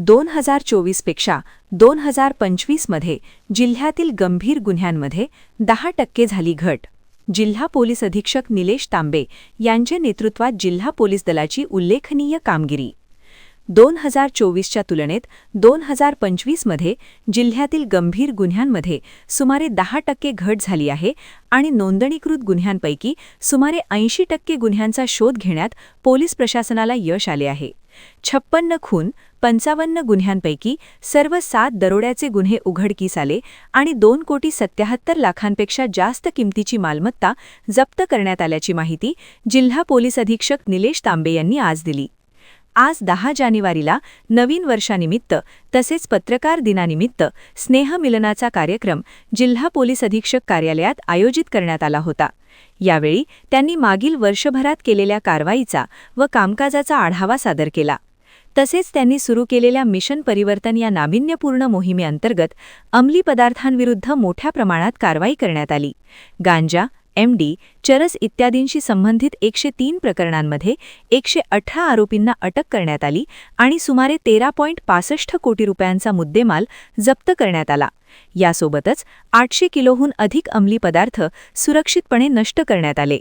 2024 पेक्षा 2025 मध्ये जिल्ह्यातील गंभीर गुन्ह्यांमध्ये 10% झाली घट. जिल्हा पोलीस अधीक्षक निलेश तांबे यांच्या नेतृत्वात जिल्हा पोलीस दलाची उल्लेखनीय कामगिरी. 2024च्या तुलनेत 2025 मध्ये जिल्ह्यातील गंभीर गुन्ह्यांमध्ये सुमारे 10% घट झाली आहे आणि नोंदणीकृत गुन्ह्यांपैकी सुमारे 80% गुन्ह्यांचा शोध घेण्यात पोलीस प्रशासनाला यश आले आहे. 56 खून, 55 गुन्ह्यांपैकी सर्व 7 दरोड्याचे गुन्हे उघडकीस आले आणि 2,77,00,000पेक्षा जास्त किमतीची मालमत्ता जप्त करण्यात आल्याची माहिती जिल्हा पोलीस अधीक्षक निलेश तांबे यांनी आज दिली. आज 10 जानेवारीला नवीन वर्षानिमित्त तसेच पत्रकार दिनानिमित्त स्नेहमिलनाचा कार्यक्रम जिल्हा पोलीस अधीक्षक कार्यालयात आयोजित करण्यात आला होता. यावेळी त्यांनी मागील वर्षभरात केलेल्या कारवाईचा व कामकाजाचा आढावा सादर केला. तसेच त्यांनी सुरू केलेल्या मिशन परिवर्तन या नाविन्यपूर्ण मोहिमेअंतर्गत अंमली पदार्थांविरुद्ध मोठ्या प्रमाणात कारवाई करण्यात आली. गांजा, MD, चरस इत्यादींशी संबंधित 103 प्रकरणांमध्ये 118 आरोपींना अटक करण्यात आली आणि सुमारे 13.65 कोटी रुपयांचा मुद्देमाल जप्त करण्यात आला. यासोबतच 800 किलोहून अधिक अंमली पदार्थ सुरक्षितपणे नष्ट करण्यात आले.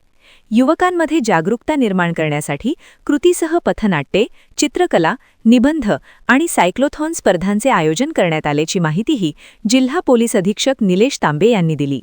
युवकांमध्ये जागरूकता निर्माण करण्यासाठी कृतीसह पथनाट्ये, चित्रकला, निबंध आणि सायक्लोथॉन स्पर्धांचे आयोजन करण्यात आल्याची माहितीही जिल्हा पोलीस अधीक्षक निलेश तांबे यांनी दिली.